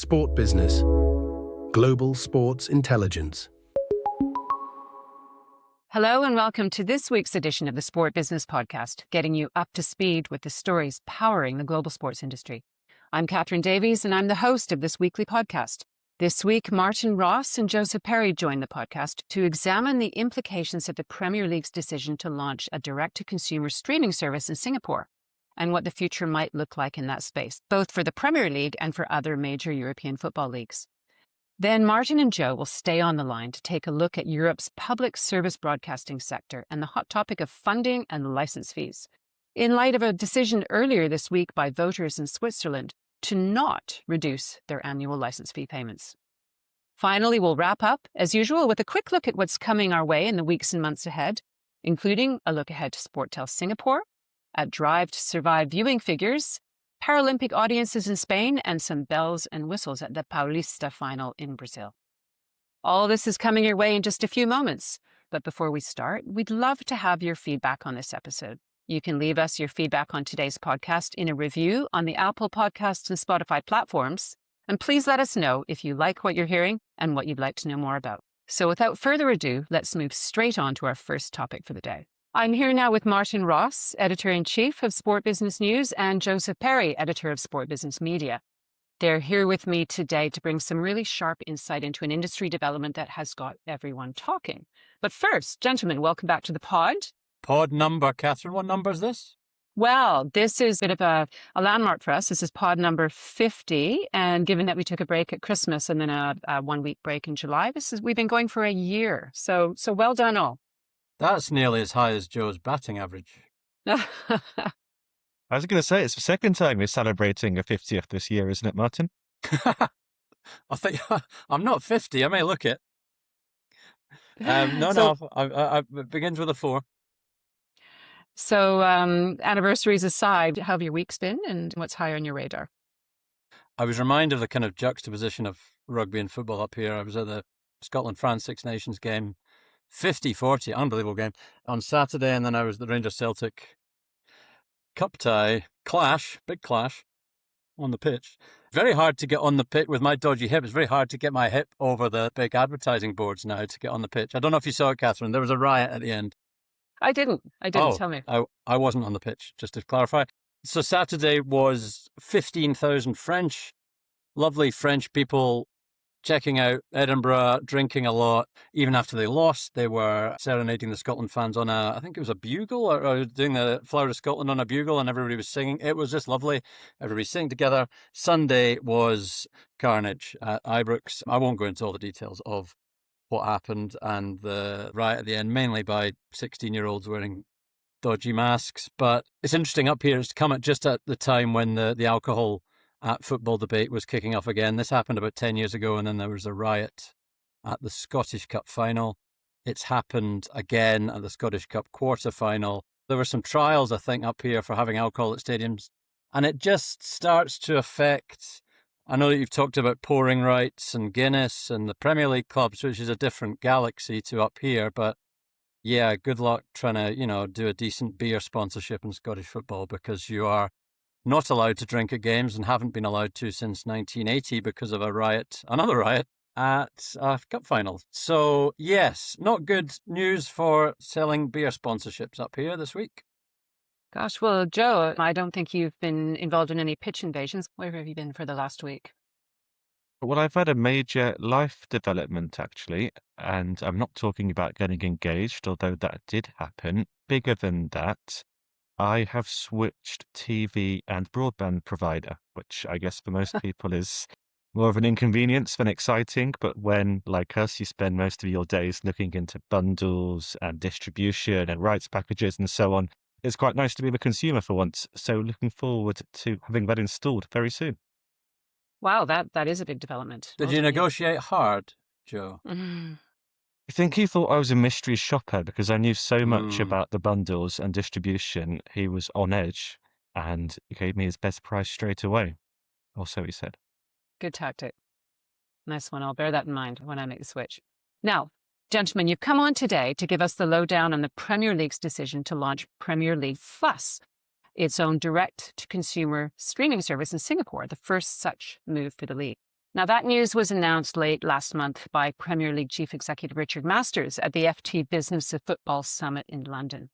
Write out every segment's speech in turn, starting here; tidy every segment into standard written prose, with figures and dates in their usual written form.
Sport Business. Global Sports Intelligence. Hello and welcome to this week's edition of the Sport Business Podcast, getting you up to speed with the stories powering the global sports industry. I'm Catherine Davies and I'm the host of this weekly podcast. This week, Martin Ross and Joseph Perry joined the podcast to examine the implications of the Premier League's decision to launch a direct-to-consumer streaming service in Singapore and what the future might look like in that space, both for the Premier League and for other major European football leagues. Then Martin and Joe will stay on the line to take a look at Europe's public service broadcasting sector and the hot topic of funding and license fees, in light of a decision earlier this week by voters in Switzerland to not reduce their annual license fee payments. Finally, we'll wrap up, as usual, with a quick look at what's coming our way in the weeks and months ahead, including a look ahead to Sportel Singapore, at Drive to Survive viewing figures, Paralympic audiences in Spain, and some bells and whistles at the Paulista final in Brazil. All this is coming your way in just a few moments. But before we start, we'd love to have your feedback on this episode. You can leave us your feedback on today's podcast in a review on the Apple Podcasts and Spotify platforms. And please let us know if you like what you're hearing and what you'd like to know more about. So without further ado, let's move straight on to our first topic for the day. I'm here now with Martin Ross, Editor-in-Chief of Sport Business News, and Joseph Perry, Editor of Sport Business Media. They're here with me today to bring some really sharp insight into an industry development that has got everyone talking. But first, gentlemen, welcome back to the pod. Pod number, Catherine, what number is this? Well, this is a bit of a landmark for us. This is pod number 50. And given that we took a break at Christmas and then a 1 week break in July, we've been going for a year. So well done all. That's nearly as high as Joe's batting average. I was going to say, it's the second time we're celebrating a 50th this year, isn't it, Martin? I think I'm not 50. I may look it. It begins with a 4. So anniversaries aside, how have your weeks been and what's high on your radar? I was reminded of the kind of juxtaposition of rugby and football up here. I was at the Scotland-France Six Nations game, 50-40, unbelievable game, on Saturday, and then I was the Rangers-Celtic Cup tie big clash on the pitch. Very hard to get on the pitch with my dodgy hip. It's very hard to get my hip over the big advertising boards now to get on the pitch. I don't know if you saw it, Catherine. There was a riot at the end. I didn't. Tell me. I wasn't on the pitch, just to clarify. So Saturday was 15,000 lovely French people checking out Edinburgh, drinking a lot. Even after they lost, they were serenading the Scotland fans on I think it was a bugle, or doing the Flower of Scotland on a bugle, and everybody was singing. It was just lovely. Everybody singing together. Sunday was carnage at Ibrox. I won't go into all the details of what happened and the riot at the end, mainly by 16-year-olds wearing dodgy masks. But it's interesting up here, it's come at just at the time when the alcohol at football debate was kicking off again. This happened about 10 years ago, and then there was a riot at the Scottish Cup final. It's happened again at the Scottish Cup quarter-final. There were some trials, I think, up here for having alcohol at stadiums, and it just starts to affect... I know that you've talked about pouring rights and Guinness and the Premier League clubs, which is a different galaxy to up here, but yeah, good luck trying to, do a decent beer sponsorship in Scottish football, because you are not allowed to drink at games and haven't been allowed to since 1980 because of another riot at a cup final. So yes, not good news for selling beer sponsorships up here this week. Gosh, well, Joe, I don't think you've been involved in any pitch invasions. Where have you been for the last week? Well, I've had a major life development, actually, and I'm not talking about getting engaged, although that did happen. Bigger than that, I have switched TV and broadband provider, which I guess for most people is more of an inconvenience than exciting. But when, like us, you spend most of your days looking into bundles and distribution and rights packages and so on, it's quite nice to be the consumer for once. So looking forward to having that installed very soon. Wow, that is a big development. Did you negotiate hard, Joe? Mm-hmm. I think he thought I was a mystery shopper because I knew so much about the bundles and distribution. He was on edge and he gave me his best price straight away. Or so he said. Good tactic. Nice one. I'll bear that in mind when I make the switch. Now, gentlemen, you've come on today to give us the lowdown on the Premier League's decision to launch Premier League Plus, its own direct-to-consumer streaming service in Singapore, the first such move for the league. Now, that news was announced late last month by Premier League Chief Executive Richard Masters at the FT Business of Football Summit in London.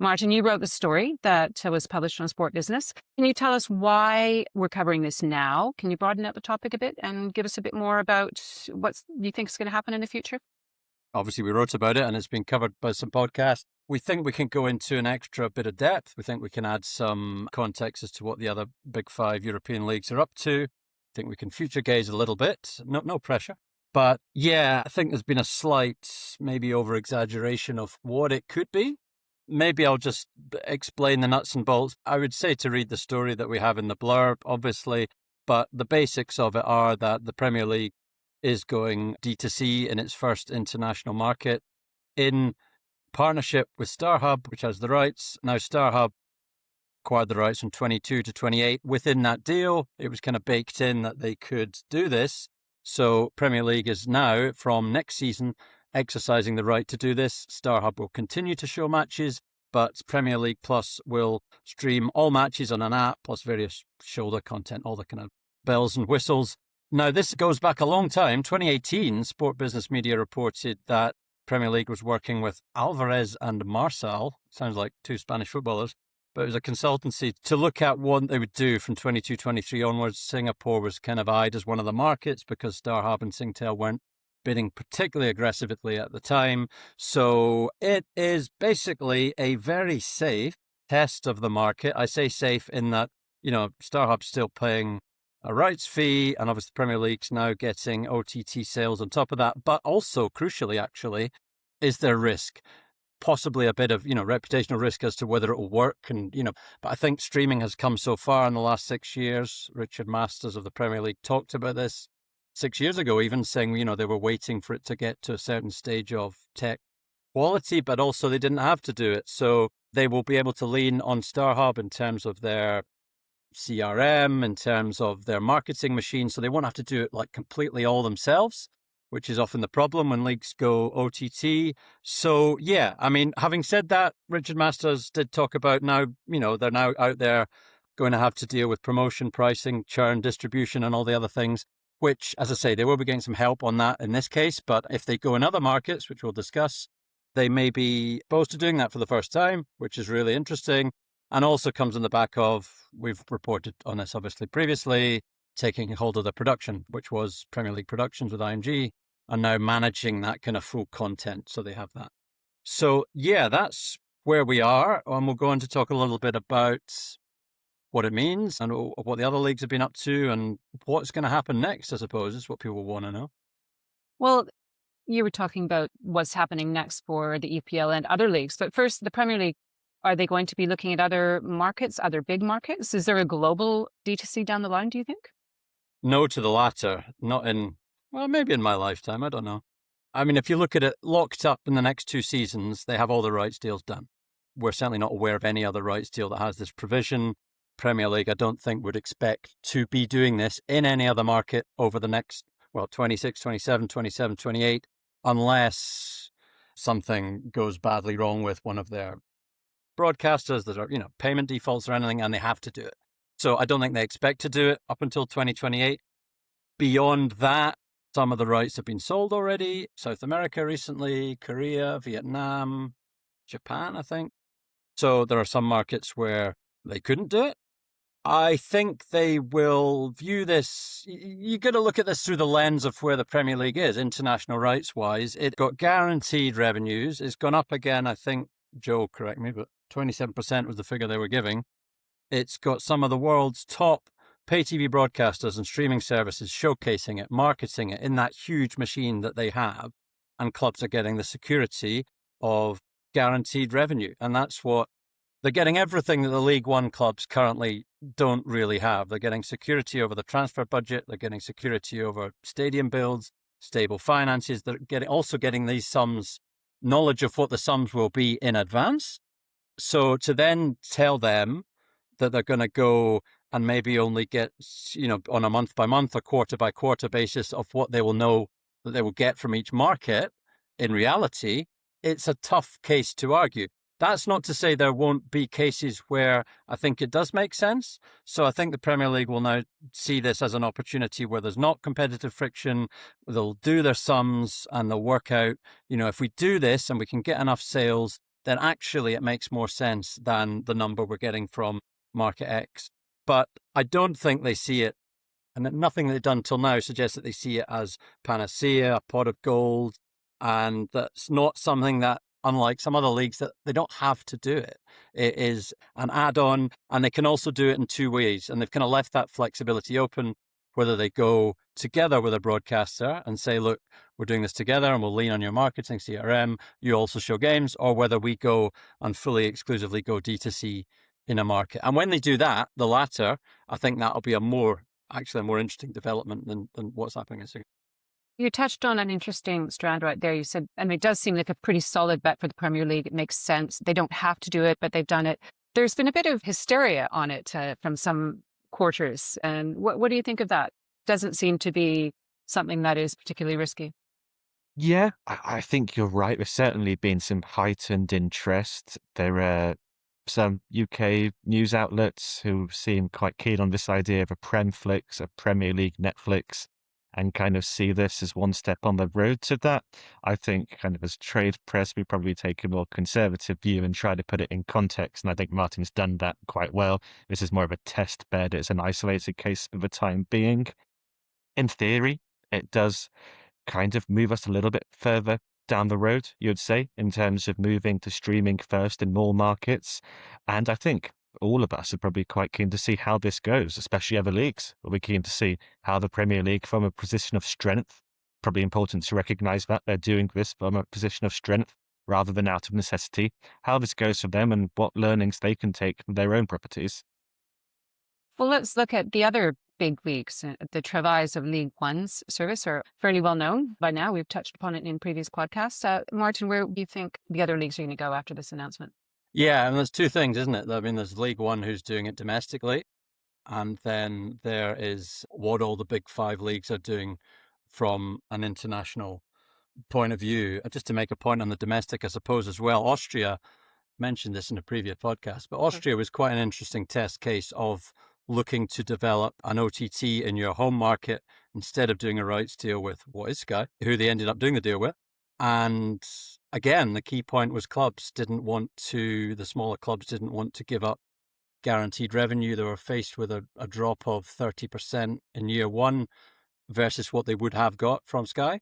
Martin, you wrote the story that was published on Sport Business. Can you tell us why we're covering this now? Can you broaden out the topic a bit and give us a bit more about what you think is going to happen in the future? Obviously, we wrote about it and it's been covered by some podcasts. We think we can go into an extra bit of depth. We think we can add some context as to what the other big 5 European leagues are up to. I think we can future gaze a little bit. No pressure. But yeah, I think there's been a slight, maybe over-exaggeration of what it could be. Maybe I'll just explain the nuts and bolts. I would say to read the story that we have in the blurb, obviously, but the basics of it are that the Premier League is going D2C in its first international market in partnership with StarHub, which has the rights. Now, StarHub acquired the rights from 22 to 28. Within that deal, it was kind of baked in that they could do this. So Premier League is now, from next season, exercising the right to do this. StarHub will continue to show matches, but Premier League Plus will stream all matches on an app, plus various shoulder content, all the kind of bells and whistles. Now, this goes back a long time. 2018, Sport Business Media reported that Premier League was working with Alvarez and Marsal. Sounds like 2 Spanish footballers, but it was a consultancy to look at what they would do from 22-23 onwards. Singapore was kind of eyed as one of the markets because StarHub and Singtel weren't bidding particularly aggressively at the time. So it is basically a very safe test of the market. I say safe in that, StarHub's still paying a rights fee, and obviously the Premier League's now getting OTT sales on top of that. But also, crucially, actually, is there risk? Possibly a bit of, reputational risk as to whether it will work. And, but I think streaming has come so far in the last 6 years. Richard Masters of the Premier League talked about this 6 years ago, even saying, they were waiting for it to get to a certain stage of tech quality, but also they didn't have to do it. So they will be able to lean on StarHub in terms of their CRM, in terms of their marketing machine. So they won't have to do it like completely all themselves, which is often the problem when leagues go OTT. So yeah, having said that, Richard Masters did talk about now, they're now out there going to have to deal with promotion, pricing, churn, distribution, and all the other things, which, as I say, they will be getting some help on that in this case. But if they go in other markets, which we'll discuss, they may be exposed to doing that for the first time, which is really interesting. And also comes on the back of, we've reported on this obviously previously, taking hold of the production, which was Premier League Productions with IMG, and now managing that kind of full content. So they have that. So yeah, that's where we are. And we'll go on to talk a little bit about what it means and what the other leagues have been up to and what's going to happen next, I suppose, is what people want to know. Well, you were talking about what's happening next for the EPL and other leagues. But first, the Premier League, are they going to be looking at other markets, other big markets? Is there a global D2C down the line, do you think? No to the latter. Maybe in my lifetime. I don't know. If you look at it, locked up in the next 2 seasons, they have all the rights deals done. We're certainly not aware of any other rights deal that has this provision. Premier League, I don't think, would expect to be doing this in any other market over the next, 26, 27, 27, 28, unless something goes badly wrong with one of their broadcasters that are, payment defaults or anything, and they have to do it. So I don't think they expect to do it up until 2028. Beyond that, some of the rights have been sold already. South America recently, Korea, Vietnam, Japan, I think. So there are some markets where they couldn't do it. I think they will view this, you got to look at this through the lens of where the Premier League is, international rights-wise. It got guaranteed revenues. It's gone up again, I think, Joe, correct me, but 27% was the figure they were giving. It's got some of the world's top pay TV broadcasters and streaming services showcasing it, marketing it in that huge machine that they have. And clubs are getting the security of guaranteed revenue. And that's what they're getting, everything that the League One clubs currently don't really have. They're getting security over the transfer budget. They're getting security over stadium builds, stable finances. They're also getting these sums, knowledge of what the sums will be in advance. So to then tell them that they're going to go and maybe only get, on a month by month or quarter by quarter basis of what they will know that they will get from each market, in reality, it's a tough case to argue. That's not to say there won't be cases where I think it does make sense. So I think the Premier League will now see this as an opportunity where there's not competitive friction. They'll do their sums and they'll work out, if we do this and we can get enough sales, then actually it makes more sense than the number we're getting from Market X. But I don't think they see it, and nothing they've done till now suggests that they see it as panacea, a pot of gold, and that's not something that, unlike some other leagues, that they don't have to do it. It is an add-on, and they can also do it in two ways. And they've kind of left that flexibility open, whether they go together with a broadcaster and say, look, we're doing this together and we'll lean on your marketing CRM, you also show games, or whether we go and fully exclusively go D2C in a market. And when they do that, the latter, I think that'll be a more interesting development than what's happening in Singapore. You touched on an interesting strand right there. You said, and it does seem like a pretty solid bet for the Premier League. It makes sense. They don't have to do it, but they've done it. There's been a bit of hysteria on it from some quarters. And what do you think of that? Doesn't seem to be something that is particularly risky. Yeah, I think you're right. There's certainly been some heightened interest. There are some UK news outlets who seem quite keen on this idea of a Premflix, a Premier League Netflix, and kind of see this as one step on the road to that. I think kind of as trade press, we probably take a more conservative view and try to put it in context. And I think Martin's done that quite well. This is more of a test bed. It's an isolated case for the time being. In theory, it does kind of move us a little bit further down the road, you would say, in terms of moving to streaming first in more markets. And I think all of us are probably quite keen to see how this goes, especially other leagues. We're keen to see how the Premier League, from a position of strength, probably important to recognise that they're doing this from a position of strength rather than out of necessity, how this goes for them and what learnings they can take from their own properties. Well, let's look at the other big leagues. The travails of League One's service are fairly well known by now. We've touched upon it in previous podcasts. Martin, where do you think the other leagues are going to go after this announcement? Yeah, and there's two things, isn't it? I mean, there's League One who's doing it domestically, and then there is what all the big five leagues are doing from an international point of view. Just to make a point on the domestic, I suppose, as well, Austria mentioned this in a previous podcast, but Austria was quite an interesting test case of looking to develop an OTT in your home market instead of doing a rights deal with what is Sky, who they ended up doing the deal with. And again, the key point was the smaller clubs didn't want to give up guaranteed revenue. They were faced with a drop of 30% in year one versus what they would have got from Sky.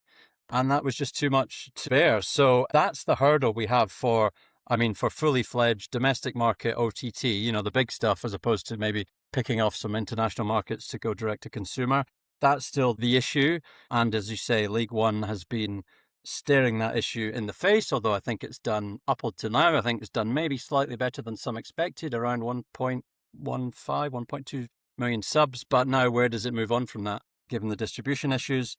And that was just too much to bear. So that's the hurdle we have for fully fledged domestic market OTT, the big stuff, as opposed to maybe picking off some international markets to go direct to consumer. That's still the issue. And as you say, League One has been staring that issue in the face, although I think it's done up to now. I think it's done maybe slightly better than some expected, around 1.15, 1.2 million subs. But now where does it move on from that, given the distribution issues?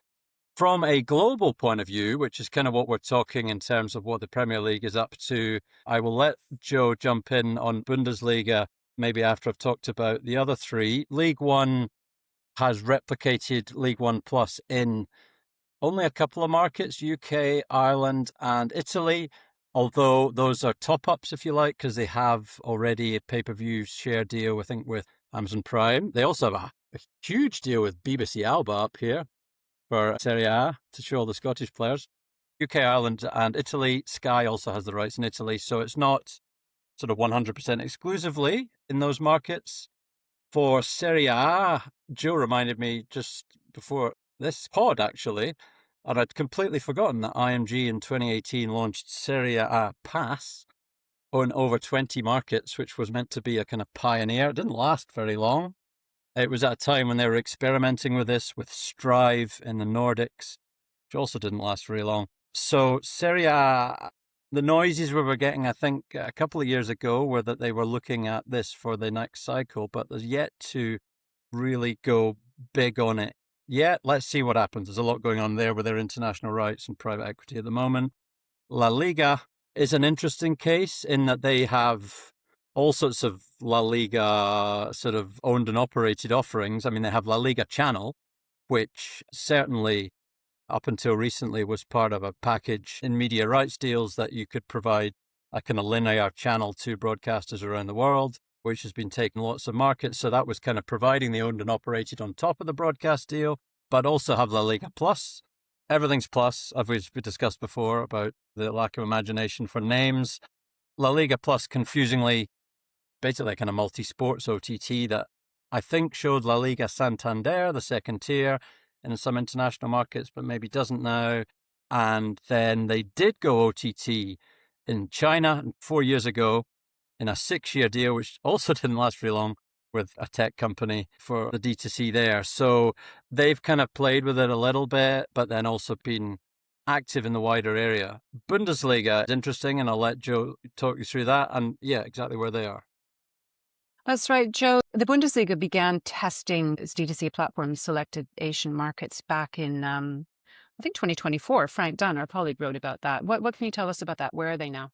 From a global point of view, which is kind of what we're talking in terms of what the Premier League is up to, I will let Joe jump in on Bundesliga maybe after I've talked about the other three. League One has replicated League One Plus in only a couple of markets, UK, Ireland, and Italy, although those are top-ups, if you like, because they have already a pay-per-view share deal, I think, with Amazon Prime. They also have a huge deal with BBC Alba up here for Serie A to show all the Scottish players. UK, Ireland, and Italy. Sky also has the rights in Italy, so it's not sort of 100% exclusively in those markets. For Serie A, Joe reminded me just before this pod, actually, and I'd completely forgotten that IMG in 2018 launched Serie A Pass on over 20 markets, which was meant to be a kind of pioneer. It didn't last very long. It was at a time when they were experimenting with this with Strive in the Nordics, which also didn't last very long. So Serie A, the noises we were getting, I think, a couple of years ago were that they were looking at this for the next cycle, but there's yet to really go big on it yet. Let's see what happens. There's a lot going on there with their international rights and private equity at the moment. La Liga is an interesting case in that they have all sorts of La Liga sort of owned and operated offerings. I mean, they have La Liga Channel, which certainly up until recently was part of a package in media rights deals that you could provide a kind of linear channel to broadcasters around the world, which has been taking lots of markets. So that was kind of providing the owned and operated on top of the broadcast deal, but also have La Liga Plus. Everything's plus, as we discussed before about the lack of imagination for names. La Liga Plus, confusingly, basically kind of multi-sports OTT that I think showed La Liga Santander, the second tier, in some international markets, but maybe doesn't now. And then they did go OTT in China 4 years ago in a 6-year deal, which also didn't last very long, with a tech company for the D2C there. So they've kind of played with it a little bit, but then also been active in the wider area. Bundesliga is interesting, and I'll let Joe talk you through that. And yeah, exactly where they are. That's right, Joe. The Bundesliga began testing its D2C platform in selected Asian markets back in, I think, 2024. Frank Dunn, our colleague, wrote about that. What can you tell us about that? Where are they now?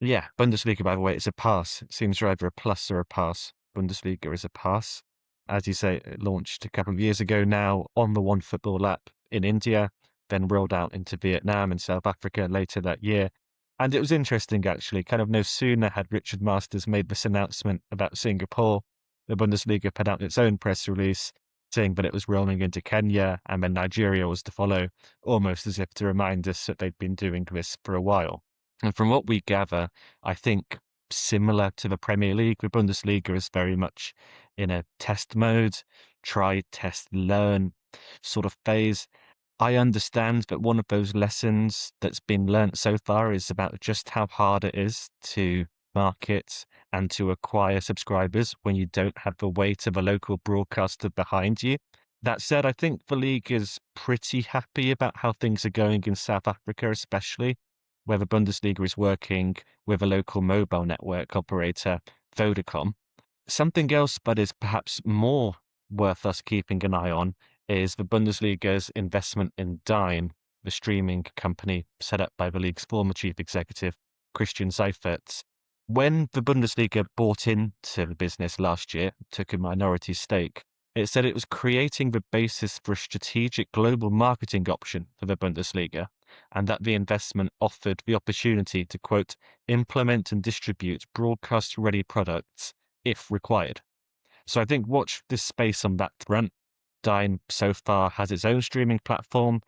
Yeah, Bundesliga, by the way, it's a pass. It seems either a plus or a pass. Bundesliga is a pass. As you say, it launched a couple of years ago now on the One Football app in India, then rolled out into Vietnam and South Africa later that year. And it was interesting, actually. Kind of no sooner had Richard Masters made this announcement about Singapore, the Bundesliga put out its own press release saying that it was rolling into Kenya, and then Nigeria was to follow, almost as if to remind us that they'd been doing this for a while. And from what we gather, I think similar to the Premier League, the Bundesliga is very much in a test mode, try, test, learn sort of phase. I understand that one of those lessons that's been learnt so far is about just how hard it is to market and to acquire subscribers when you don't have the weight of a local broadcaster behind you. That said, I think the league is pretty happy about how things are going in South Africa, especially where the Bundesliga is working with a local mobile network operator, Vodacom. Something else that is perhaps more worth us keeping an eye on is the Bundesliga's investment in Dyn, the streaming company set up by the league's former chief executive, Christian Seifert. When the Bundesliga bought into the business last year, took a minority stake, it said it was creating the basis for a strategic global marketing option for the Bundesliga, and that the investment offered the opportunity to, quote, implement and distribute broadcast-ready products if required. So I think watch this space on that front. Dyn so far has its own streaming platform,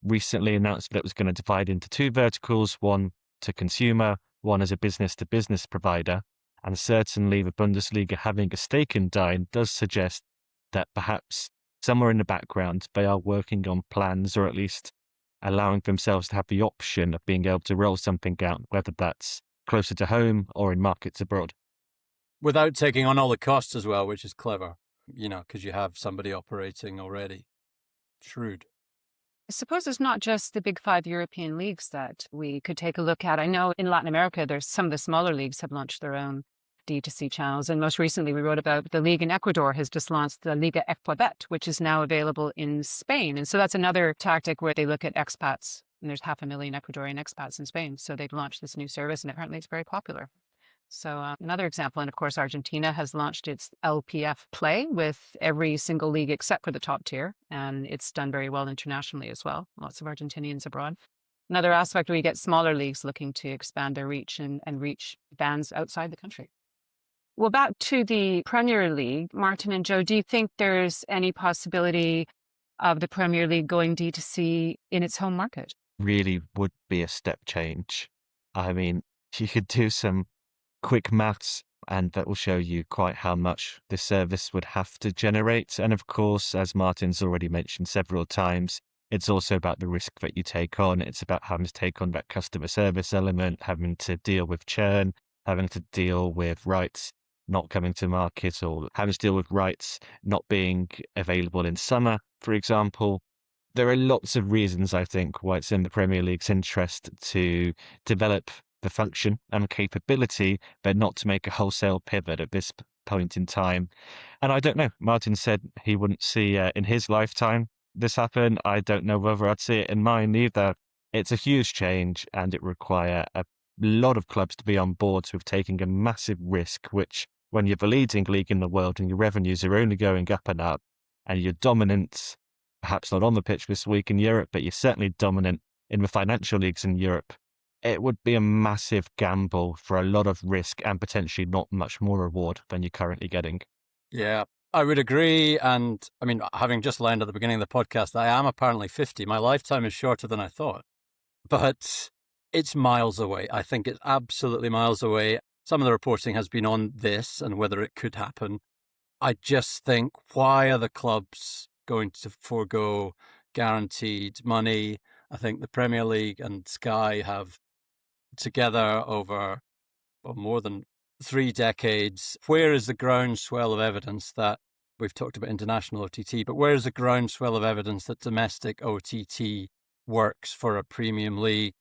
recently announced that it was going to divide into 2 verticals, one to consumer, one as a business-to-business provider, and certainly the Bundesliga having a stake in Dyn does suggest that perhaps somewhere in the background they are working on plans, or at least allowing themselves to have the option of being able to roll something out, whether that's closer to home or in markets abroad. Without taking on all the costs as well, which is clever, because you have somebody operating already. Shrewd. I suppose it's not just the big 5 European leagues that we could take a look at. I know in Latin America, there's some of the smaller leagues have launched their own D2C channels. And most recently, we wrote about the league in Ecuador has just launched the Liga Ecuabet, which is now available in Spain. And so that's another tactic where they look at expats. And there's 500,000 Ecuadorian expats in Spain. So they've launched this new service, and apparently it's very popular. So another example, and of course, Argentina has launched its LPF Play with every single league except for the top tier. And it's done very well internationally as well. Lots of Argentinians abroad. Another aspect where you get smaller leagues looking to expand their reach and reach fans outside the country. Well, back to the Premier League, Martin and Joe, do you think there's any possibility of the Premier League going D2C in its home market? Really would be a step change. I mean, you could do some quick maths, and that will show you quite how much this service would have to generate. And of course, as Martin's already mentioned several times, it's also about the risk that you take on. It's about having to take on that customer service element, having to deal with churn, having to deal with rights not coming to market, or having to deal with rights not being available in summer, for example. There are lots of reasons, I think, why it's in the Premier League's interest to develop the function and capability, but not to make a wholesale pivot at this point in time. And I don't know, Martin said he wouldn't see in his lifetime this happen. I don't know whether I'd see it in mine either. It's a huge change, and it requires a lot of clubs to be on board with taking a massive risk, which when you're the leading league in the world and your revenues are only going up, and you're dominant, perhaps not on the pitch this week in Europe, but you're certainly dominant in the financial leagues in Europe, it would be a massive gamble for a lot of risk and potentially not much more reward than you're currently getting. Yeah, I would agree. And I mean, having just learned at the beginning of the podcast, I am apparently 50. My lifetime is shorter than I thought, but it's miles away. I think it's absolutely miles away. Some of the reporting has been on this and whether it could happen. I just think, why are the clubs going to forego guaranteed money? I think the Premier League and Sky have together over more than 3 decades. Where is the groundswell of evidence that we've talked about international OTT, but where is the groundswell of evidence that domestic OTT works for a premium league?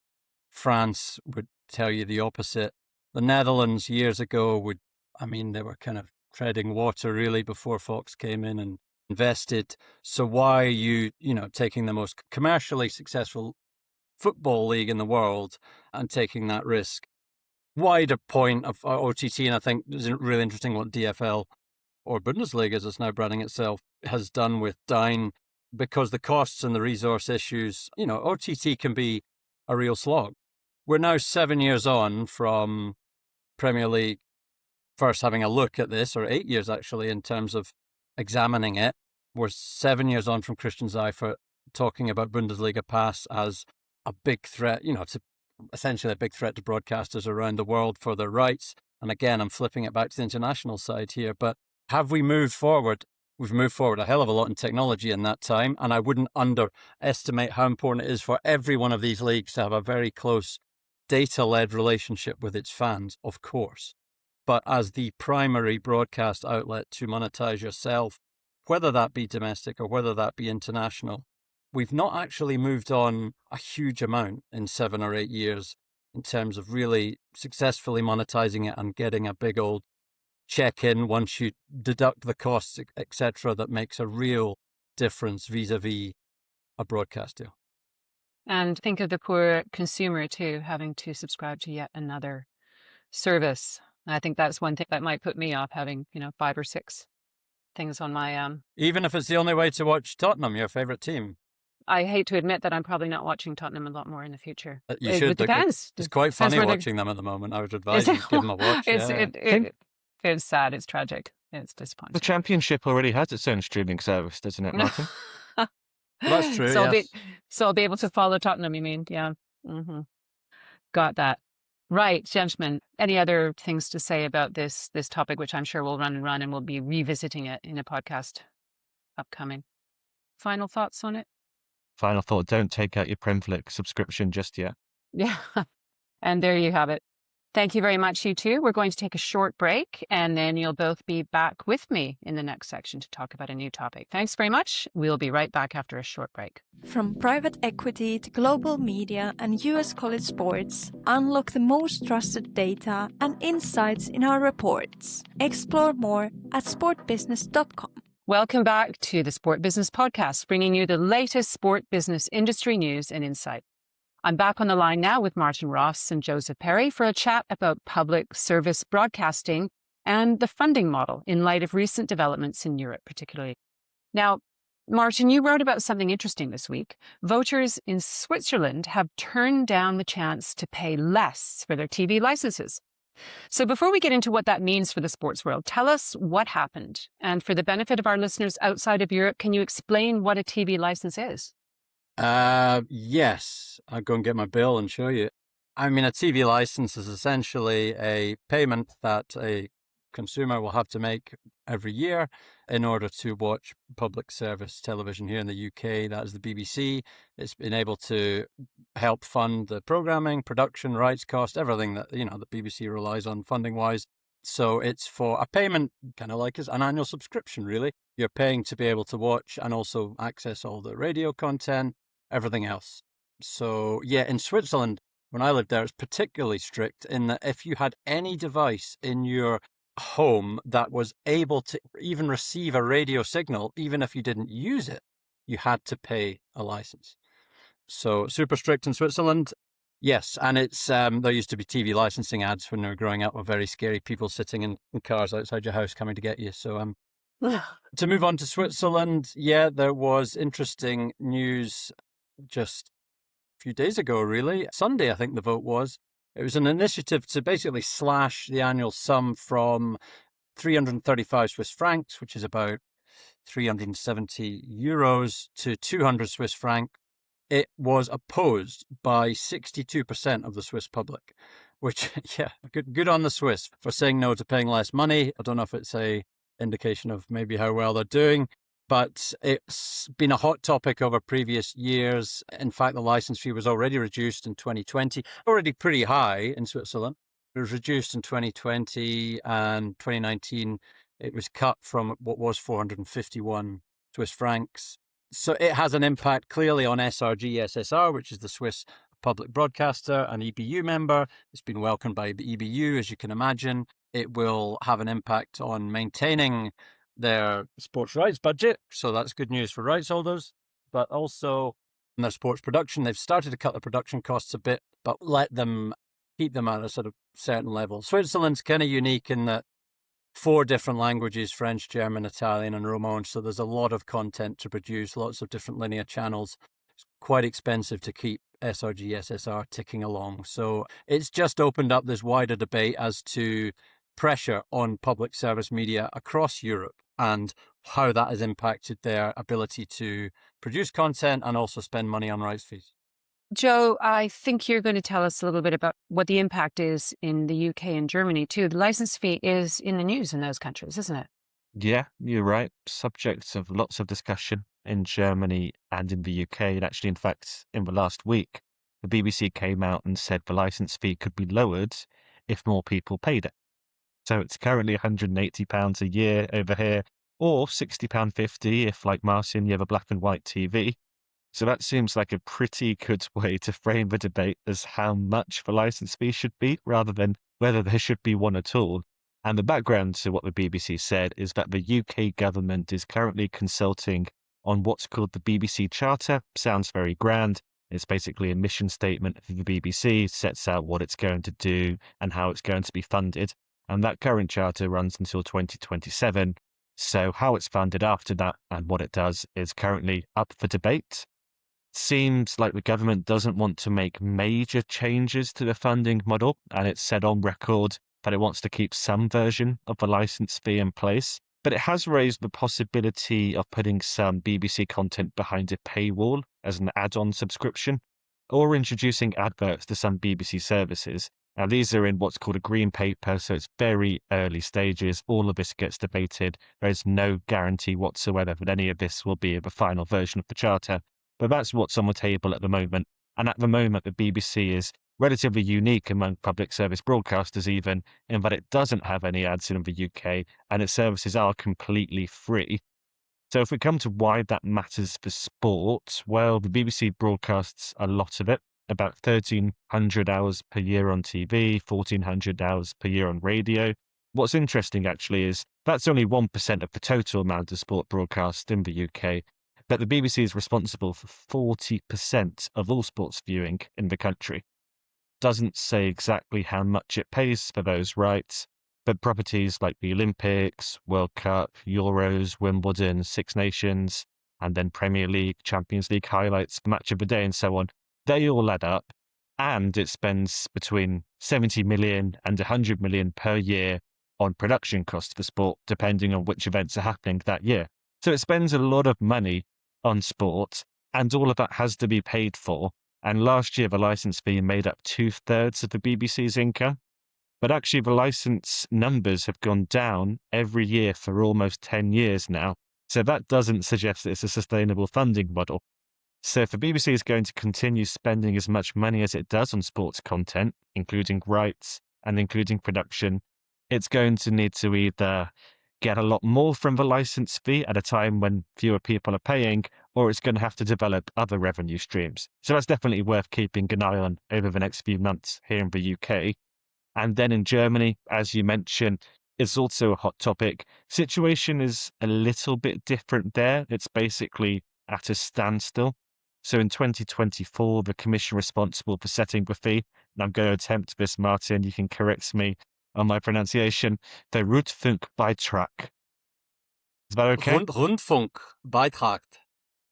France would tell you the opposite. The Netherlands years ago they were kind of treading water really before Fox came in and invested. So why are you taking the most commercially successful football league in the world and taking that risk? Wider point of OTT, and I think it's really interesting what DFL or Bundesliga, as it's now branding itself, has done with Dine, because the costs and the resource issues, OTT can be a real slog. We're now 7 years on from Premier League first having a look at this, or 8 years actually, in terms of examining it. We're 7 years on from Christian Seifert talking about Bundesliga Pass as a big threat, to essentially a big threat to broadcasters around the world for their rights. And again, I'm flipping it back to the international side here, but have we moved forward? We've moved forward a hell of a lot in technology in that time, and I wouldn't underestimate how important it is for every one of these leagues to have a very close data-led relationship with its fans, of course. But as the primary broadcast outlet to monetize yourself, whether that be domestic or whether that be international, we've not actually moved on a huge amount in 7 or 8 years in terms of really successfully monetizing it and getting a big old check-in once you deduct the costs, etc., that makes a real difference vis-a-vis a broadcast deal. And think of the poor consumer too, having to subscribe to yet another service. I think that's one thing that might put me off, having 5 or 6 things on my Even if it's the only way to watch Tottenham, your favorite team. I hate to admit that I'm probably not watching Tottenham a lot more in the future. You should. It depends. It's quite funny watching them at the moment. I would advise you give them a watch. It's sad. It's tragic. It's disappointing. The Championship already has its own streaming service, doesn't it, Martin? Well, that's true. So I'll be able to follow Tottenham, you mean? Yeah. Mm-hmm. Got that. Right, gentlemen. Any other things to say about this topic, which I'm sure we'll run and we'll be revisiting it in a podcast upcoming. Final thoughts on it? Final thought, don't take out your Premflix subscription just yet. Yeah. And there you have it. Thank you very much, you two. We're going to take a short break, and then you'll both be back with me in the next section to talk about a new topic. Thanks very much. We'll be right back after a short break. From private equity to global media and US college sports, unlock the most trusted data and insights in our reports. Explore more at sportbusiness.com. Welcome back to the Sport Business Podcast, bringing you the latest sport business industry news and insight. I'm back on the line now with Martin Ross and Joseph Perry for a chat about public service broadcasting and the funding model in light of recent developments in Europe, particularly. Now, Martin, you wrote about something interesting this week. Voters in Switzerland have turned down the chance to pay less for their TV licenses. So before we get into what that means for the sports world, tell us what happened. And for the benefit of our listeners outside of Europe, can you explain what a TV license is? Yes, I'll go and get my bill and show you. I mean, a TV license is essentially a payment that a consumer will have to make every year in order to watch public service television here in the UK. That is the BBC. It's been able to help fund the programming, production, rights cost, everything that, the BBC relies on funding-wise. So it's for a payment, kind of like an annual subscription, really. You're paying to be able to watch and also access all the radio content, everything else. So, yeah, in Switzerland, when I lived there, it's particularly strict in that if you had any device in your home that was able to even receive a radio signal, even if you didn't use it, you had to pay a license. So super strict in Switzerland. Yes, and it's there used to be TV licensing ads when we were growing up with very scary people sitting in cars outside your house coming to get you. So to move on to Switzerland, yeah, there was interesting news just few days ago, really. Sunday, I think the vote was. It was an initiative to basically slash the annual sum from 335 Swiss francs, which is about 370 euros, to 200 Swiss franc. It was opposed by 62% of the Swiss public, which, yeah, good on the Swiss for saying no to paying less money. I don't know if it's a indication of maybe how well they're doing, but it's been a hot topic over previous years. In fact, the license fee was already reduced in 2020, already pretty high in Switzerland. It was reduced in 2020 and 2019. It was cut from what was 451 Swiss francs. So it has an impact clearly on SRG SSR, which is the Swiss public broadcaster, an EBU member. It's been welcomed by the EBU, as you can imagine. It will have an impact on maintaining their sports rights budget. So that's good news for rights holders, but also in their sports production. They've started to cut the production costs a bit, but keep them at a sort of certain level. Switzerland's kind of unique in that 4 different languages, French, German, Italian, and Romansh. So there's a lot of content to produce, lots of different linear channels. It's quite expensive to keep SRG, SSR ticking along. So it's just opened up this wider debate as to pressure on public service media across Europe and how that has impacted their ability to produce content and also spend money on rights fees. Joe, I think you're going to tell us a little bit about what the impact is in the UK and Germany too. The license fee is in the news in those countries, isn't it? Yeah, you're right. Subject of lots of discussion in Germany and in the UK. And actually, in fact, in the last week, the BBC came out and said the license fee could be lowered if more people paid it. So it's currently £180 a year over here, or £60.50 if, like Martin, you have a black and white TV. So that seems like a pretty good way to frame the debate as how much the license fee should be, rather than whether there should be one at all. And the background to what the BBC said is that the UK government is currently consulting on what's called the BBC Charter. Sounds very grand. It's basically a mission statement for the BBC, sets out what it's going to do and how it's going to be funded. And that current charter runs until 2027. So how it's funded after that and what it does is currently up for debate. Seems like the government doesn't want to make major changes to the funding model, and it's said on record that it wants to keep some version of the license fee in place. But it has raised the possibility of putting some BBC content behind a paywall as an add-on subscription, or introducing adverts to some BBC services. Now, these are in what's called a green paper, so it's very early stages. All of this gets debated. There is no guarantee whatsoever that any of this will be the final version of the charter. But that's what's on the table at the moment. And at the moment, the BBC is relatively unique among public service broadcasters even, in that it doesn't have any ads in the UK, and its services are completely free. So if we come to why that matters for sport, well, the BBC broadcasts a lot of it, about 1,300 hours per year on TV, 1,400 hours per year on radio. What's interesting, actually, is that's only 1% of the total amount of sport broadcast in the UK. But the BBC is responsible for 40% of all sports viewing in the country. Doesn't say exactly how much it pays for those rights, but properties like the Olympics, World Cup, Euros, Wimbledon, Six Nations, and then Premier League, Champions League highlights, Match of the Day, and so on, they all add up, and it spends between 70 million and 100 million per year on production costs for sport, depending on which events are happening that year. So it spends a lot of money on sport, and all of that has to be paid for. And last year, the license fee made up 2/3 of the BBC's income. But actually, the license numbers have gone down every year for almost 10 years now. So that doesn't suggest that it's a sustainable funding model. So if the BBC is going to continue spending as much money as it does on sports content, including rights and including production, it's going to need to either get a lot more from the license fee at a time when fewer people are paying, or it's going to have to develop other revenue streams. So that's definitely worth keeping an eye on over the next few months here in the UK. And then in Germany, as you mentioned, it's also a hot topic. Situation is a little bit different there. It's basically at a standstill. So in 2024, the commission responsible for setting the fee, and I'm going to attempt this, Martin, you can correct me on my pronunciation, the Rundfunkbeitrag. Is that okay? Rundfunkbeitrag.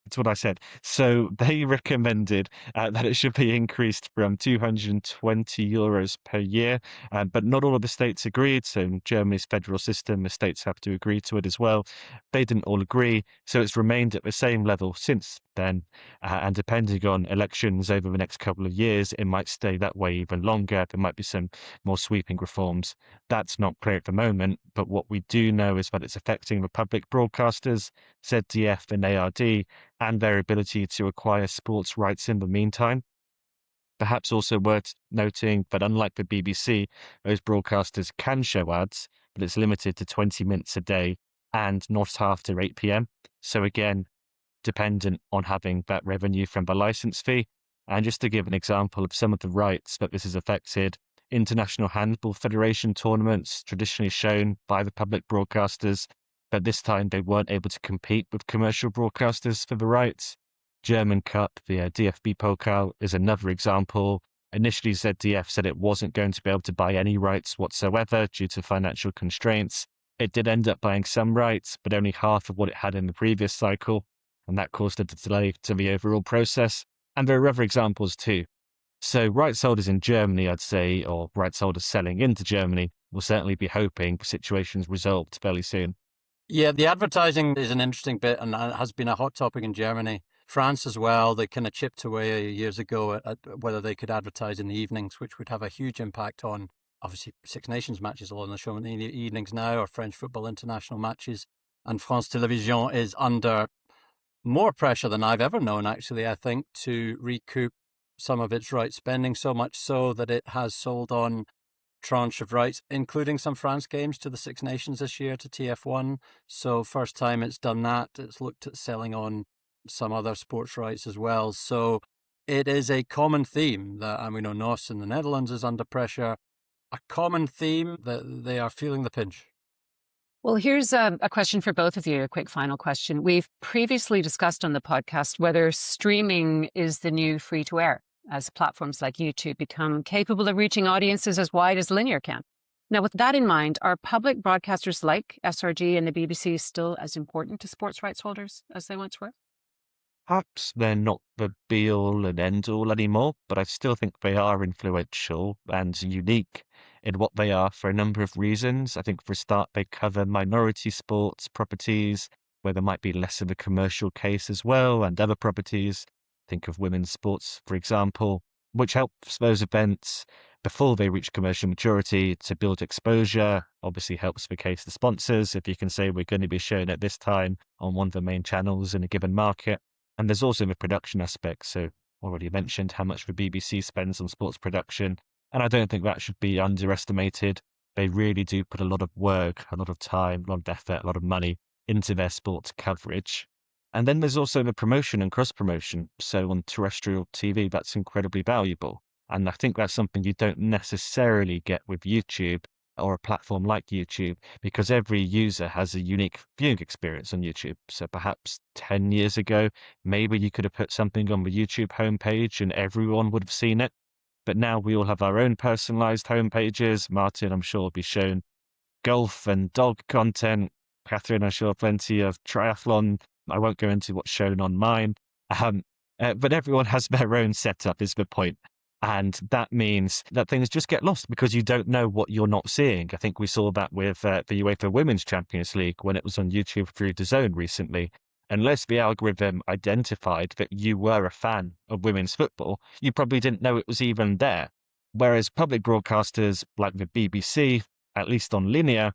That's what I said. So they recommended that it should be increased from 220 euros per year, but not all of the states agreed. So in Germany's federal system, the states have to agree to it as well. They didn't all agree, so it's remained at the same level since then. And depending on elections over the next couple of years, it might stay that way even longer. There might be some more sweeping reforms. That's not clear at the moment, but what we do know is that it's affecting the public broadcasters, ZDF and ARD, and their ability to acquire sports rights in the meantime. Perhaps also worth noting that unlike the BBC, those broadcasters can show ads, but it's limited to 20 minutes a day and not after 8 p.m. So again, dependent on having that revenue from the license fee. And just to give an example of some of the rights that this has affected, International Handball Federation tournaments traditionally shown by the public broadcasters, but this time they weren't able to compete with commercial broadcasters for the rights. German Cup, the DFB Pokal, is another example. Initially, ZDF said it wasn't going to be able to buy any rights whatsoever due to financial constraints. It did end up buying some rights, but only half of what it had in the previous cycle, and that caused a delay to the overall process. And there are other examples too. So rights holders in Germany, I'd say, or rights holders selling into Germany, will certainly be hoping situations resolved fairly soon. Yeah, the advertising is an interesting bit and has been a hot topic in Germany. France as well, they kind of chipped away years ago at whether they could advertise in the evenings, which would have a huge impact on, obviously, Six Nations matches along the show in the evenings now, or French football international matches. And France Télévisions is under more pressure than I've ever known, actually, I think, to recoup some of its rights spending, so much so that it has sold on tranche of rights, including some France games to the Six Nations this year to TF1. So first time it's done that. It's looked at selling on some other sports rights as well. So it is a common theme that, and we know NOS in the Netherlands is under pressure, a common theme that they are feeling the pinch. Well, here's a question for both of you, a quick final question. We've previously discussed on the podcast whether streaming is the new free-to-air, as platforms like YouTube become capable of reaching audiences as wide as linear can. Now, with that in mind, are public broadcasters like SRG and the BBC still as important to sports rights holders as they once were? Perhaps they're not the be-all and end-all anymore, but I still think they are influential and unique in what they are for a number of reasons. I think for a start, they cover minority sports properties where there might be less of a commercial case as well, and other properties. Think of women's sports, for example, which helps those events before they reach commercial maturity to build exposure. Obviously helps the case the sponsors if you can say we're going to be shown at this time on one of the main channels in a given market. And there's also the production aspect. So already mentioned how much the BBC spends on sports production, and I don't think that should be underestimated. They really do put a lot of work, a lot of time, a lot of effort, a lot of money into their sports coverage. And then there's also the promotion and cross-promotion. So on terrestrial TV, that's incredibly valuable. And I think that's something you don't necessarily get with YouTube or a platform like YouTube, because every user has a unique viewing experience on YouTube. So perhaps 10 years ago, maybe you could have put something on the YouTube homepage and everyone would have seen it. But now we all have our own personalized homepages. Martin, I'm sure, will be shown golf and dog content. Catherine, I'm sure, plenty of triathlon. I won't go into what's shown on mine. But everyone has their own setup, is the point. And that means that things just get lost because you don't know what you're not seeing. I think we saw that with the UEFA Women's Champions League when it was on YouTube through DAZN recently. Unless the algorithm identified that you were a fan of women's football, you probably didn't know it was even there. Whereas public broadcasters like the BBC, at least on linear,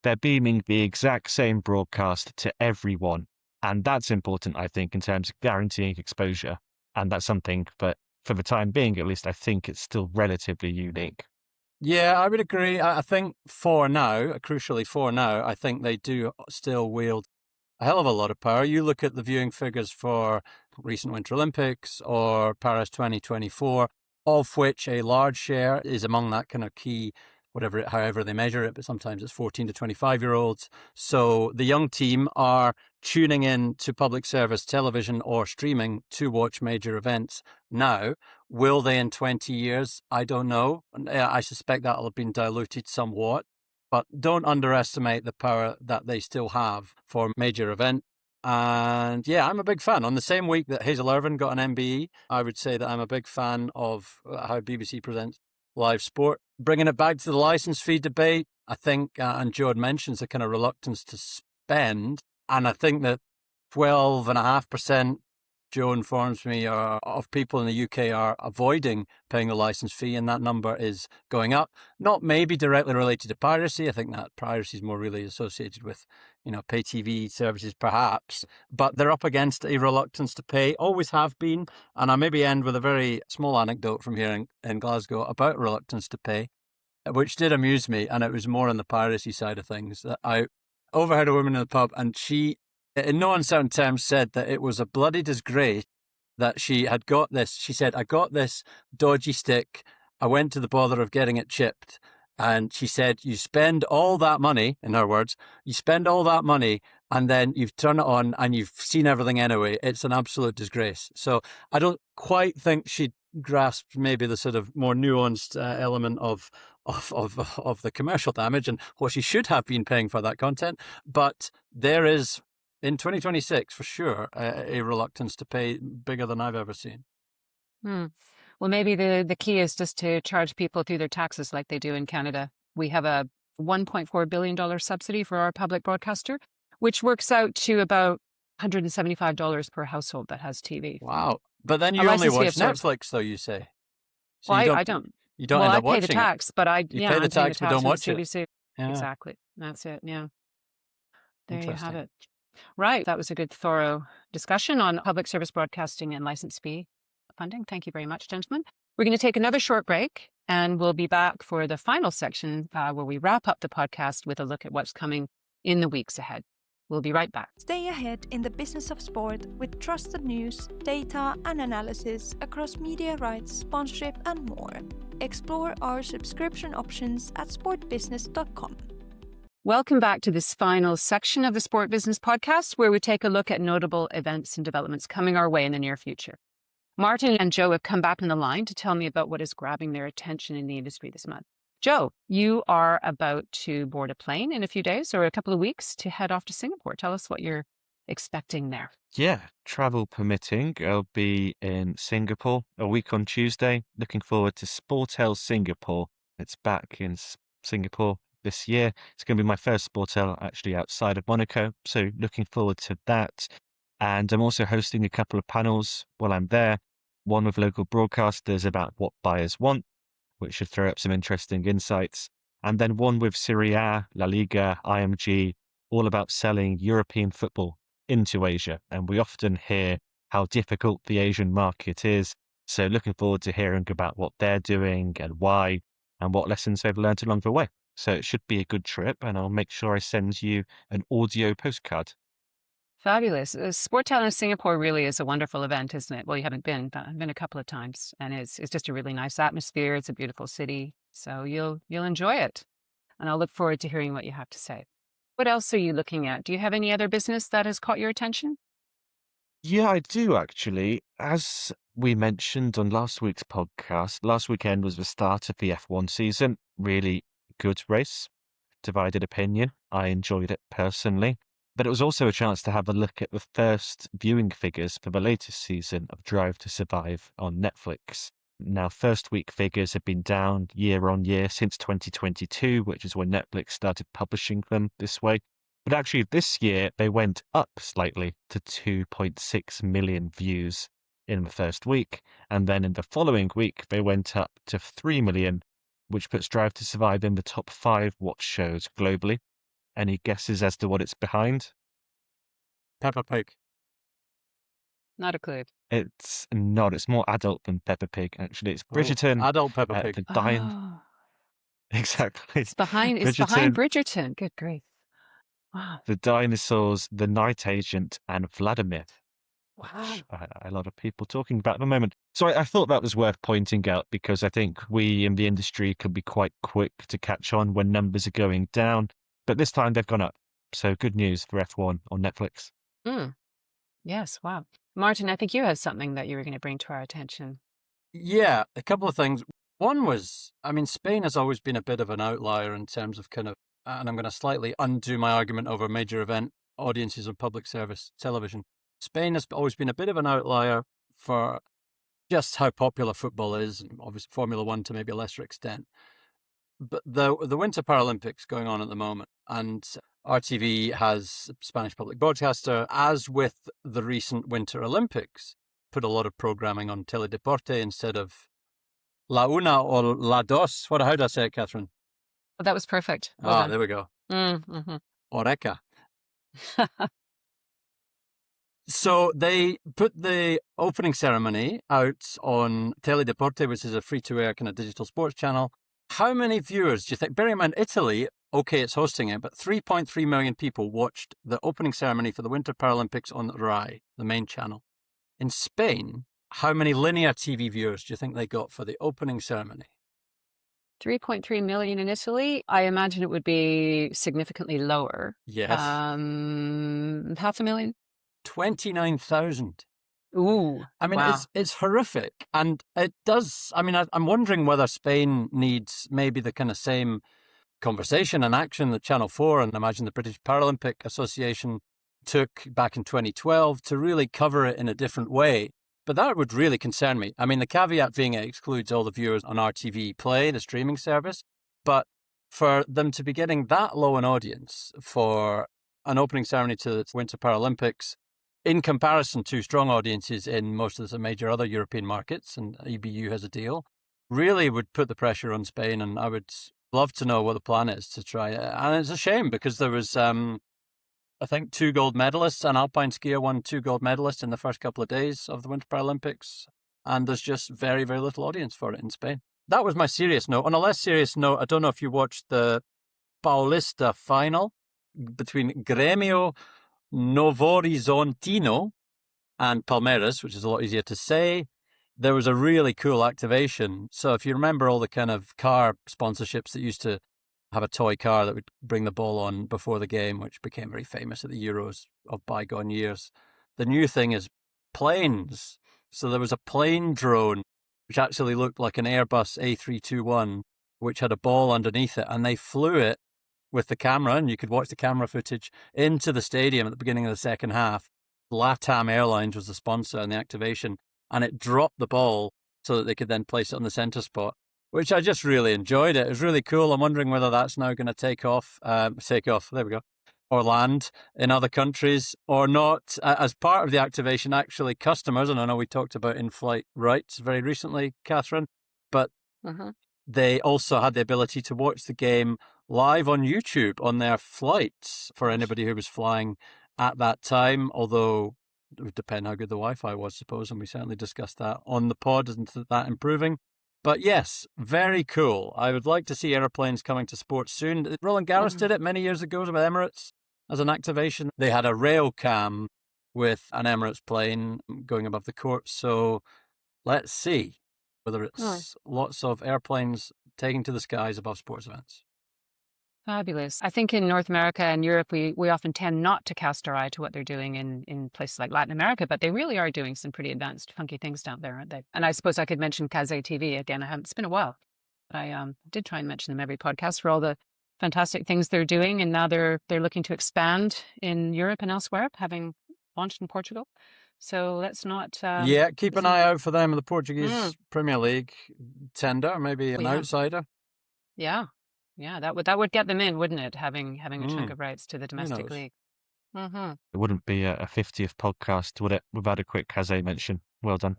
they're beaming the exact same broadcast to everyone. And that's important, I think, in terms of guaranteeing exposure. And that's something that, for the time being, at least, I think it's still relatively unique. Yeah, I would agree. I think for now, crucially for now, I think they do still wield a hell of a lot of power. You look at the viewing figures for recent Winter Olympics or Paris 2024, of which a large share is among that kind of key, however they measure it, but sometimes it's 14 to 25-year-olds. So the young team are tuning in to public service television or streaming to watch major events now. Will they in 20 years? I don't know. I suspect that'll have been diluted somewhat. But don't underestimate the power that they still have for major event. And yeah, I'm a big fan. On the same week that Hazel Irvine got an MBE, I would say that I'm a big fan of how BBC presents live sport. Bringing it back to the license fee debate, I think, and Joe had mentioned the kind of reluctance to spend. And I think that 12.5%, Joe informs me, of people in the UK are avoiding paying the license fee, and that number is going up. Not maybe directly related to piracy. I think that piracy is more really associated with, pay TV services perhaps, but they're up against a reluctance to pay, always have been. And I maybe end with a very small anecdote from here in Glasgow about reluctance to pay, which did amuse me, and it was more on the piracy side of things. That I overheard a woman in the pub, and she, in no uncertain terms, said that it was a bloody disgrace that she had got this. She said, I got this dodgy stick. I went to the bother of getting it chipped. And she said, you spend all that money, in her words, you spend all that money and then you've turned it on and you've seen everything anyway. It's an absolute disgrace. So I don't quite think she grasped maybe the sort of more nuanced element of the commercial damage and what she should have been paying for that content. But there is, in 2026, for sure, a reluctance to pay bigger than I've ever seen. Well, maybe the key is just to charge people through their taxes like they do in Canada. We have a $1.4 billion subsidy for our public broadcaster, which works out to about $175 per household that has TV. Wow. But then you only watch Netflix, though, you say. So well, I don't. You don't end up watching I pay the tax, but I pay the tax, but don't watch it. Yeah. Exactly. That's it. Yeah. There you have it. Right. That was a good, thorough discussion on public service broadcasting and license fee funding. Thank you very much, gentlemen. We're going to take another short break, and we'll be back for the final section where we wrap up the podcast with a look at what's coming in the weeks ahead. We'll be right back. Stay ahead in the business of sport with trusted news, data, and analysis across media rights, sponsorship, and more. Explore our subscription options at sportbusiness.com. Welcome back to this final section of the Sport Business Podcast, where we take a look at notable events and developments coming our way in the near future. Martin and Joe have come back on the line to tell me about what is grabbing their attention in the industry this month. Joe, you are about to board a plane in a few days or a couple of weeks to head off to Singapore. Tell us what you're expecting there. Yeah, travel permitting, I'll be in Singapore a week on Tuesday. Looking forward to Sportel Singapore. It's back in Singapore this year. It's going to be my first Sportel actually outside of Monaco. So looking forward to that. And I'm also hosting a couple of panels while I'm there. One with local broadcasters about what buyers want, which should throw up some interesting insights. And then one with Serie A, La Liga, IMG, all about selling European football into Asia. And we often hear how difficult the Asian market is. So looking forward to hearing about what they're doing and why, and what lessons they've learned along the way. So it should be a good trip, and I'll make sure I send you an audio postcard. Fabulous. Sportel in Singapore really is a wonderful event, isn't it? Well, you haven't been, but I've been a couple of times, and it's just a really nice atmosphere. It's a beautiful city, so you'll enjoy it. And I'll look forward to hearing what you have to say. What else are you looking at? Do you have any other business that has caught your attention? Yeah, I do actually. As we mentioned on last week's podcast, last weekend was the start of the F1 season. Really good race, divided opinion. I enjoyed it personally. But it was also a chance to have a look at the first viewing figures for the latest season of Drive to Survive on Netflix. Now, first week figures have been down year on year since 2022, which is when Netflix started publishing them this way. But actually this year, they went up slightly to 2.6 million views in the first week. And then in the following week, they went up to 3 million, which puts Drive to Survive in the top 5 watch shows globally. Any guesses as to what it's behind? Peppa Pig. Not a clue. It's not. It's more adult than Peppa Pig, actually. It's Bridgerton. Adult Peppa Pig. Exactly. It's behind Bridgerton. Good grief. Wow. The Dinosaurs, The Night Agent, and Vladimir. Wow. Which a lot of people talking about at the moment. So I thought that was worth pointing out because I think we in the industry can be quite quick to catch on when numbers are going down. But this time they've gone up. So good news for F1 on Netflix. Yes, wow. Martin, I think you had something that you were going to bring to our attention. Yeah, a couple of things. One was, Spain has always been a bit of an outlier in terms of and I'm going to slightly undo my argument over a major event audiences on public service television. Spain has always been a bit of an outlier for just how popular football is, and obviously Formula One to maybe a lesser extent. But the Winter Paralympics going on at the moment, and RTV has a Spanish public broadcaster, as with the recent Winter Olympics, put a lot of programming on Teledeporte instead of La Una or La Dos. How do I say it, Catherine? Oh, that was perfect. Well done. There we go. Mm-hmm. Oreca. So they put the opening ceremony out on Teledeporte, which is a free-to-air kind of digital sports channel. How many viewers do you think? Bearing in mind, Italy, okay, it's hosting it, but 3.3 million people watched the opening ceremony for the Winter Paralympics on RAI, the main channel. In Spain, how many linear TV viewers do you think they got for the opening ceremony? 3.3 million in Italy. I imagine it would be significantly lower. Yes. 500,000? 29,000. Ooh. I mean, wow. it's horrific. And it does, I mean, I'm wondering whether Spain needs maybe the kind of same conversation and action that Channel 4 and I imagine the British Paralympic Association took back in 2012 to really cover it in a different way. But that would really concern me. I mean, the caveat being it excludes all the viewers on RTV Play, the streaming service. But for them to be getting that low an audience for an opening ceremony to the Winter Paralympics, in comparison to strong audiences in most of the major other European markets, and EBU has a deal, really would put the pressure on Spain. And I would love to know what the plan is to try it. And it's a shame because there was, I think, 2 gold medalists. An alpine skier won 2 gold medalists in the first couple of days of the Winter Paralympics. And there's just very, very little audience for it in Spain. That was my serious note. On a less serious note, I don't know if you watched the Paulista final between Grêmio Novorizontino and Palmeiras, which is a lot easier to say. There was a really cool activation. So if you remember all the kind of car sponsorships that used to have a toy car that would bring the ball on before the game, which became very famous at the Euros of bygone years, the new thing is planes. So there was a plane drone, which actually looked like an Airbus A321, which had a ball underneath it, and they flew it with the camera, and you could watch the camera footage into the stadium at the beginning of the second half. LATAM Airlines was the sponsor in the activation, and it dropped the ball so that they could then place it on the center spot, which I just really enjoyed it. It was really cool. I'm wondering whether that's now going to take off, there we go, or land in other countries or not. As part of the activation, actually customers, and I know we talked about in-flight rights very recently, Catherine, but they also had the ability to watch the game live on YouTube on their flights for anybody who was flying at that time, although it would depend how good the Wi-Fi was, I suppose, and we certainly discussed that on the pod, isn't that improving? But yes, very cool. I would like to see airplanes coming to sports soon. Roland Garros did it many years ago with Emirates as an activation. They had a rail cam with an Emirates plane going above the court. So let's see whether it's lots of airplanes taking to the skies above sports events. Fabulous. I think in North America and Europe, we often tend not to cast our eye to what they're doing in places like Latin America, but they really are doing some pretty advanced, funky things down there, aren't they? And I suppose I could mention Kaze TV again. It's been a while, but I did try and mention them every podcast for all the fantastic things they're doing. And now they're looking to expand in Europe and elsewhere, having launched in Portugal. So let's not... keep an eye out for them in the Portuguese Premier League tender, maybe an outsider. Yeah. Yeah, that would get them in, wouldn't it? Having a chunk of rights to the domestic league. Mm-hmm. It wouldn't be a 50th podcast, would it, without a quick Kaze mention? Well done.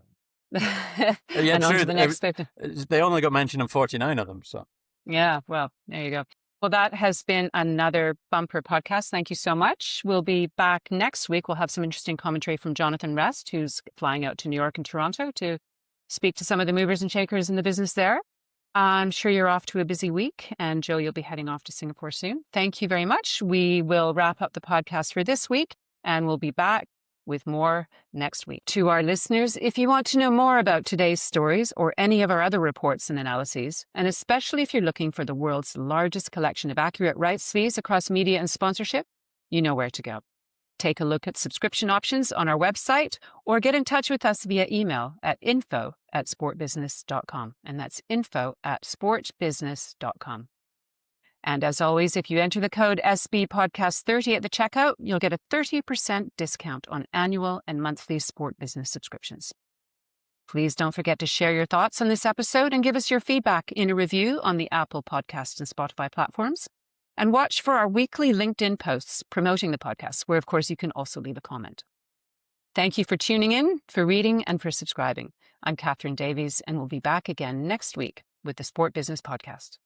Yeah, and true. On to the next 50. They only got mentioned in 49 of them, so. Yeah, well, there you go. Well, that has been another bumper podcast. Thank you so much. We'll be back next week. We'll have some interesting commentary from Jonathan Rest, who's flying out to New York and Toronto to speak to some of the movers and shakers in the business there. I'm sure you're off to a busy week, and Joe, you'll be heading off to Singapore soon. Thank you very much. We will wrap up the podcast for this week, and we'll be back with more next week. To our listeners, if you want to know more about today's stories or any of our other reports and analyses, and especially if you're looking for the world's largest collection of accurate rights fees across media and sponsorship, you know where to go. Take a look at subscription options on our website or get in touch with us via email at info@sportbusiness.com. And that's info@sportbusiness.com. And as always, if you enter the code SBPodcast30 at the checkout, you'll get a 30% discount on annual and monthly Sport Business subscriptions. Please don't forget to share your thoughts on this episode and give us your feedback in a review on the Apple Podcast and Spotify platforms. And watch for our weekly LinkedIn posts promoting the podcast, where, of course, you can also leave a comment. Thank you for tuning in, for reading, and for subscribing. I'm Catherine Davies, and we'll be back again next week with the Sport Business Podcast.